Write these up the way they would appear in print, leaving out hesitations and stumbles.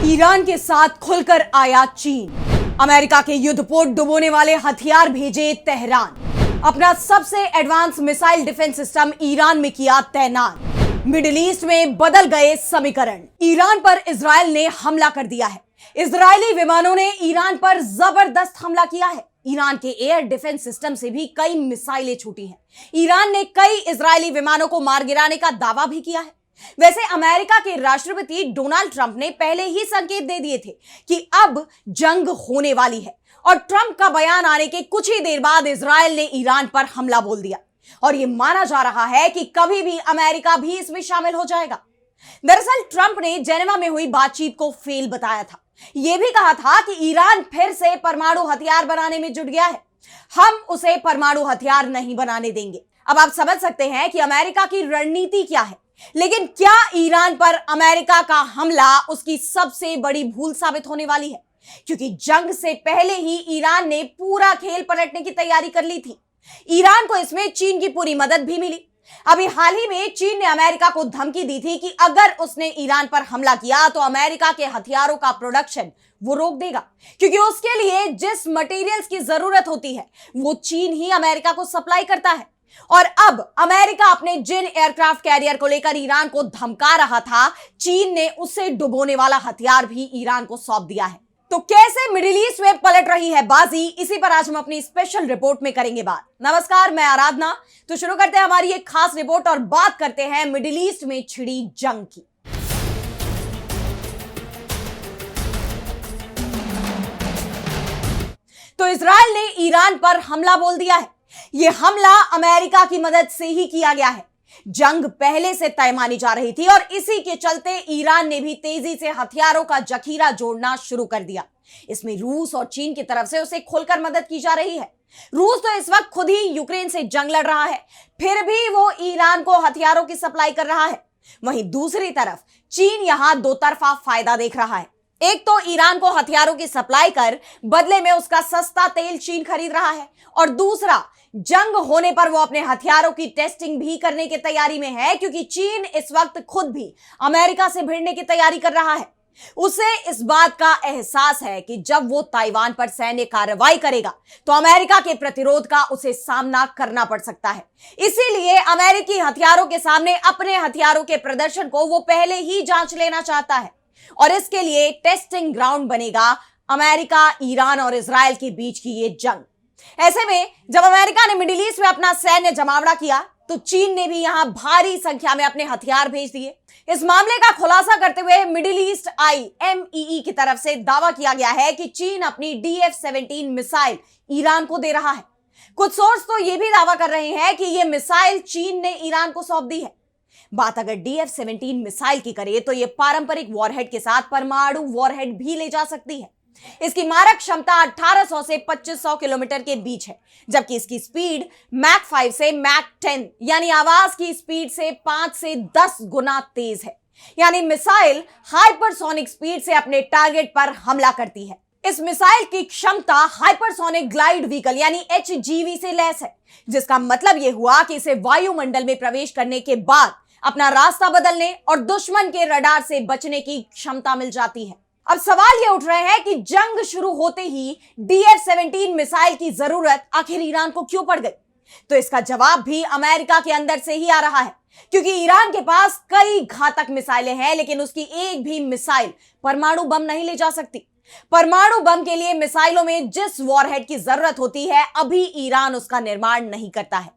Iran के साथ खुलकर आया चीन। अमेरिका के युद्धपोत डुबोने वाले हथियार भेजे तेहरान। अपना सबसे advance missile defence system Iran में किया तैनात। मिडिल ईस्ट में बदल गए समीकरण। ईरान पर इजराइल ने हमला कर दिया है। इजरायली विमानों ने ईरान पर जबरदस्त हमला किया है। ईरान के एयर डिफेंस सिस्टम से भी कई मिसाइलें छूटी हैं। ईरान ने कई इजरायली विमानों को मार गिराने का दावा भी किया है। वैसे अमेरिका के राष्ट्रपति डोनाल्ड ट्रंप ने पहले ही संकेत दे दिए थे कि अब जंग होने वाली है, और ट्रंप का बयान आने के कुछ ही देर बाद इजराइल ने ईरान पर हमला बोल दिया, और यह माना जा रहा है कि कभी भी अमेरिका भी इसमें शामिल हो जाएगा। दरअसल ट्रंप ने जेनेवा में हुई बातचीत को फेल बताया था। यह भी कहा था कि ईरान फिर से परमाणु हथियार बनाने में जुट गया है, हम उसे परमाणु हथियार नहीं बनाने देंगे। अब आप समझ सकते हैं कि अमेरिका की रणनीति क्या है। लेकिन क्या ईरान पर अमेरिका का हमला उसकी सबसे बड़ी भूल साबित होने वाली है? क्योंकि जंग से पहले ही ईरान ने पूरा खेल पलटने की तैयारी कर ली थी। ईरान को इसमें चीन की पूरी मदद भी मिली। अभी हाल ही में चीन ने अमेरिका को धमकी दी थी कि अगर उसने ईरान पर हमला किया तो अमेरिका के हथियारों का प्रोडक्शन वो रोक देगा, क्योंकि उसके लिए जिस मटेरियल्स की जरूरत होती है वो चीन ही अमेरिका को सप्लाई करता है। और अब अमेरिका अपने जिन एयरक्राफ्ट कैरियर को लेकर ईरान को धमका रहा था, चीन ने उसे डुबोने वाला हथियार भी ईरान को सौंप दिया है। तो कैसे मिडिल ईस्ट में पलट रही है बाजी, इसी पर आज हम अपनी स्पेशल रिपोर्ट में करेंगे बात। नमस्कार, मैं आराधना। तो शुरू करते हैं हमारी एक खास रिपोर्ट और बात करते हैं मिडिल ईस्ट में छिड़ी जंग की। तो इजराइल ने ईरान पर हमला बोल दिया है। यह हमला अमेरिका की मदद से ही किया गया है। जंग पहले से तय मानी जा रही थी और इसी के चलते ईरान ने भी तेजी से हथियारों का जखीरा जोड़ना शुरू कर दिया। इसमें रूस और चीन की तरफ से उसे खुलकर मदद की जा रही है। रूस तो इस वक्त खुद ही यूक्रेन से जंग लड़ रहा है, फिर भी वो ईरान को हथियारों की सप्लाई कर रहा है। वहीं दूसरी तरफ चीन यहां दो तरफा फायदा देख रहा है। एक तो ईरान को हथियारों की सप्लाई कर बदले में उसका सस्ता तेल चीन खरीद रहा है, और दूसरा जंग होने पर वो अपने हथियारों की टेस्टिंग भी करने की तैयारी में है, क्योंकि चीन इस वक्त खुद भी अमेरिका से भिड़ने की तैयारी कर रहा है। उसे इस बात का एहसास है कि जब वो ताइवान पर सैन्य कार्रवाई करेगा तो अमेरिका के प्रतिरोध का उसे सामना करना पड़ सकता है। इसीलिए अमेरिकी हथियारों के सामने अपने हथियारों के प्रदर्शन को वो पहले ही जांच लेना चाहता है, और इसके लिए टेस्टिंग ग्राउंड बनेगा अमेरिका, ईरान और इजराइल के बीच की ये जंग। ऐसे में जब अमेरिका ने मिडिल ईस्ट में अपना सैन्य जमावड़ा किया तो चीन ने भी यहां भारी संख्या में अपने हथियार भेज दिए। इस मामले का खुलासा करते हुए मिडिल ईस्ट IMEE की तरफ से दावा किया गया है कि चीन अपनी DF-17 मिसाइल ईरान को दे रहा है। कुछ सोर्स तो यह भी दावा कर रहे हैं कि यह मिसाइल चीन ने ईरान को सौंप दी है। बात अगर DF-17 मिसाइल की करें तो यह पारंपरिक वॉरहेड के साथ परमाणु वॉरहेड भी ले जा सकती है। इसकी मारक क्षमता 1800 से 2500 किलोमीटर के बीच है, जबकि इसकी स्पीड मैक 5 से मैक 10 यानी आवाज की स्पीड से 5 से 10 गुना तेज है। यानी मिसाइल हाइपरसोनिक स्पीड से अपने टारगेट पर हमला करती है। इस मिसाइल की क्षमता हाइपरसोनिक ग्लाइड व्हीकल यानी HGV से लैस है, जिसका मतलब यह हुआ कि इसे वायुमंडल में प्रवेश करने के बाद अपना रास्ता बदलने और दुश्मन के रडार से बचने की क्षमता मिल जाती है। अब सवाल ये उठ रहे हैं कि जंग शुरू होते ही DF-17 मिसाइल की जरूरत आखिर ईरान को क्यों पड़ गई? तो इसका जवाब भी अमेरिका के अंदर से ही आ रहा है, क्योंकि ईरान के पास कई घातक मिसाइलें हैं, लेकिन उसकी एक भी मिसाइल परमाणु बम नहीं ले जा सकती। परमाणु बम के लिए मिसाइलों में जिस वॉरहेड की जरूरत होती है, अभी ईरान उसका निर्माण नहीं करता है।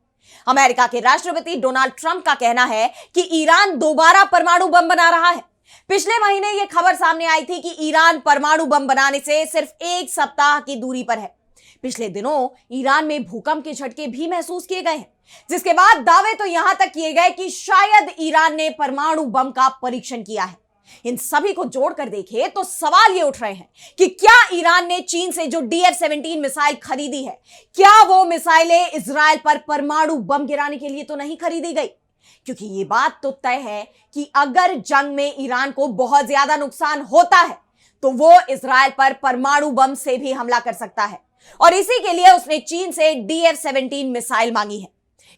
अमेरिका के राष्ट्रपति डोनाल्ड ट्रंप का कहना है कि ईरान दोबारा परमाणु बम बना रहा है। पिछले महीने यह खबर सामने आई थी कि ईरान परमाणु बम बनाने से सिर्फ 1 सप्ताह की दूरी पर है। पिछले दिनों ईरान में भूकंप के झटके भी महसूस किए गए हैं, जिसके बाद दावे तो यहां तक किए गए कि शायद ईरान ने परमाणु बम का परीक्षण किया है। इन सभी को जोड़कर देखें तो सवाल ये उठ रहे हैं कि क्या ईरान ने चीन से जो DF-17 मिसाइल खरीदी है, क्या वो मिसाइलें इजराइल पर परमाणु बम गिराने के लिए तो नहीं खरीदी गई? क्योंकि ये बात तो तय है कि अगर जंग में ईरान को बहुत ज्यादा नुकसान होता है तो वो इजराइल पर परमाणु बम से भी हमला कर सकता है, और इसी के लिए उसने चीन से DF-17 मिसाइल मांगी है।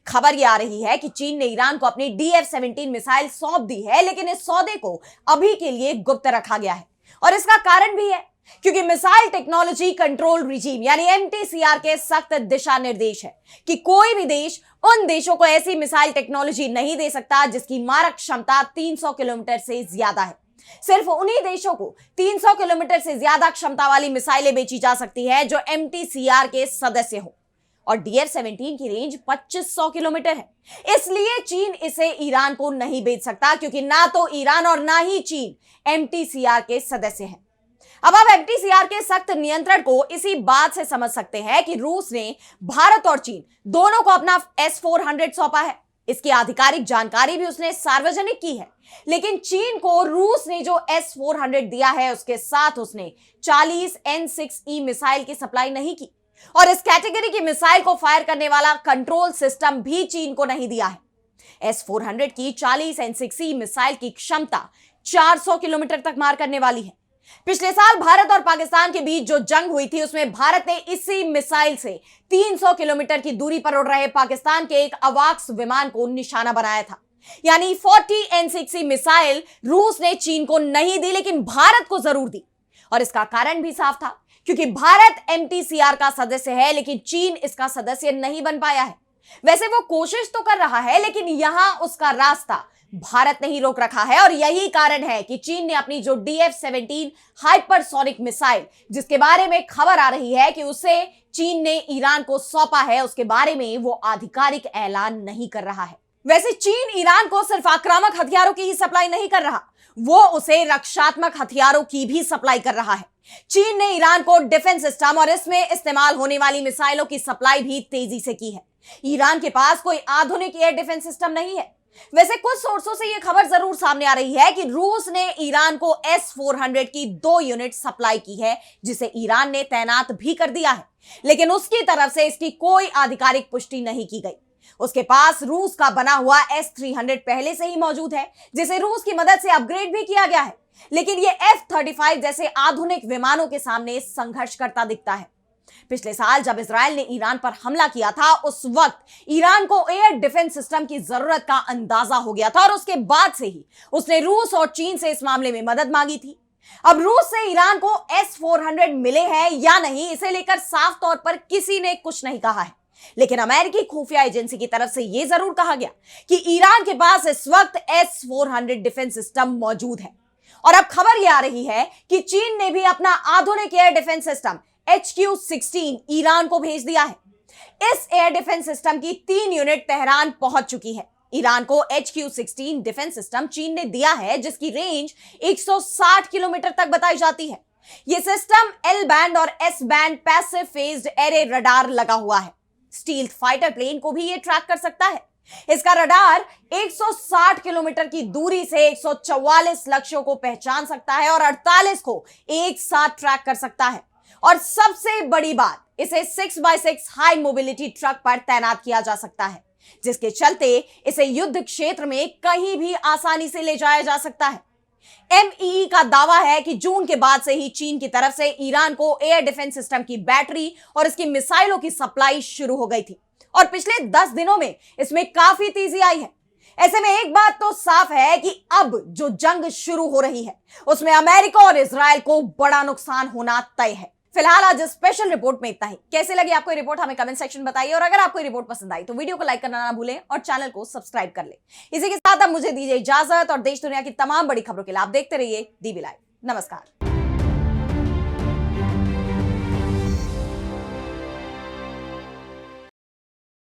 खबर यह आ रही है कि चीन ने ईरान को अपनी DF-17 मिसाइल सौंप दी है, लेकिन इस सौदे को अभी के लिए गुप्त रखा गया है। और इसका कारण भी है क्योंकि मिसाइल टेक्नोलॉजी कंट्रोल रिजीम यानी एमटीसीआर के सख्त दिशा निर्देश है कि कोई भी देश उन देशों को ऐसी मिसाइल टेक्नोलॉजी नहीं दे सकता जिसकी मारक क्षमता 300 किलोमीटर से ज्यादा है। सिर्फ उन्हीं देशों को 300 किलोमीटर से ज्यादा क्षमता वाली मिसाइलें बेची जा सकती है जो एमटीसीआर के सदस्य हो, और डीएफ-17 की रेंज 2500 किलोमीटर है। इसलिए चीन इसे ईरान को नहीं बेच सकता क्योंकि ना तो ईरान और ना ही चीन एमटीसीआर के सदस्य हैं। अब आप एमटीसीआर के सख्त नियंत्रण को इसी बात से समझ सकते हैं कि रूस ने भारत और चीन दोनों को अपना S-400 सौंपा है। इसकी आधिकारिक जानकारी भी उसने सार्वजनिक की है, लेकिन चीन को रूस ने जो S-400 दिया है उसके साथ उसने 40 N-6E मिसाइल की सप्लाई नहीं की, और इस कैटेगरी की मिसाइल को फायर करने वाला कंट्रोल सिस्टम भी चीन को नहीं दिया है। S-400 की 40 N-6E मिसाइल की क्षमता 400 किलोमीटर तक मार करने वाली है। पिछले साल भारत और पाकिस्तान के बीच जो जंग हुई थी उसमें भारत ने इसी मिसाइल से 300 किलोमीटर की दूरी पर उड़ रहे पाकिस्तान के एक अवाक्स विमान को निशाना बनाया था। यानी 40 N-6E मिसाइल रूस ने चीन को नहीं दी लेकिन भारत को जरूर दी, और इसका कारण भी साफ था क्योंकि भारत एमटीसीआर का सदस्य है लेकिन चीन इसका सदस्य नहीं बन पाया है। वैसे वो कोशिश तो कर रहा है लेकिन यहां उसका रास्ता भारत ने ही रोक रखा है, और यही कारण है कि चीन ने अपनी जो DF-17 हाइपरसोनिक मिसाइल जिसके बारे में खबर आ रही है कि उसे चीन ने ईरान को सौंपा है, उसके बारे में वो आधिकारिक ऐलान नहीं कर रहा है। वैसे चीन ईरान को सिर्फ आक्रामक हथियारों की ही सप्लाई नहीं कर रहा, वो उसे रक्षात्मक हथियारों की भी सप्लाई कर रहा है। चीन ने ईरान को डिफेंस सिस्टम और इसमें इस्तेमाल होने वाली मिसाइलों की सप्लाई भी तेजी से की है। ईरान के पास कोई आधुनिक एयर डिफेंस सिस्टम नहीं है। वैसे कुछ सोर्सों से यह खबर जरूर सामने आ रही है कि रूस ने ईरान को S-400 की 2 यूनिट सप्लाई की है जिसे ईरान ने तैनात भी कर दिया है, लेकिन उसकी तरफ से इसकी कोई आधिकारिक पुष्टि नहीं की गई। उसके पास रूस का बना हुआ S-300 पहले से ही मौजूद है जिसे रूस की मदद से अपग्रेड भी किया गया है, लेकिन यह F-35 जैसे आधुनिक विमानों के सामने संघर्ष करता दिखता है। पिछले साल जब इजराइल ने ईरान पर हमला किया था उस वक्त ईरान को एयर डिफेंस सिस्टम की जरूरत का अंदाजा हो गया था, और उसके बाद से ही उसने रूस और चीन से इस मामले में मदद मांगी थी। अब रूस से ईरान को S-400 मिले हैं या नहीं इसे लेकर साफ तौर पर किसी ने कुछ नहीं कहा है, लेकिन अमेरिकी खुफिया एजेंसी की तरफ से यह जरूर कहा गया कि ईरान के पास इस वक्त S-400 डिफेंस सिस्टम मौजूद है। और अब खबर यह आ रही है कि चीन ने भी अपना आधुनिक air defence system HQ-16 Iran को भेज दिया है। इस एयर डिफेंस सिस्टम की 3 यूनिट तेहरान पहुंच चुकी है। ईरान को HQ-16 डिफेंस सिस्टम चीन ने दिया है जिसकी रेंज 160 किलोमीटर तक बताई जाती है। यह सिस्टम L बैंड और S band passive phased array radar लगा हुआ है। स्टील्थ फाइटर प्लेन को भी यह ट्रैक कर सकता है। इसका रडार 160 किलोमीटर की दूरी से 144 लक्ष्यों को पहचान सकता है और 48 को एक साथ ट्रैक कर सकता है। और सबसे बड़ी बात, इसे 6x6 हाई मोबिलिटी ट्रक पर तैनात किया जा सकता है जिसके चलते इसे युद्ध क्षेत्र में कहीं भी आसानी से ले जाया जा सकता है। MEE का दावा है कि जून के बाद से ही चीन की तरफ से ईरान को एयर डिफेंस सिस्टम की बैटरी और इसकी मिसाइलों की सप्लाई शुरू हो गई थी, और पिछले 10 दिनों में इसमें काफी तेजी आई है। ऐसे में एक बात तो साफ है कि अब जो जंग शुरू हो रही है उसमें अमेरिका और इजराइल को बड़ा नुकसान होना तय है। फिलहाल आज स्पेशल रिपोर्ट में इतना ही। कैसे लगी आपको ये रिपोर्ट हमें कमेंट सेक्शन बताइए, और अगर आपको ये रिपोर्ट पसंद आई तो वीडियो को लाइक करना ना भूलें और चैनल को सब्सक्राइब कर लें। इसी के साथ अब मुझे दीजिए इजाजत, और देश दुनिया की तमाम बड़ी खबरों के लिए आप देखते रहिए DB लाइव। नमस्कार।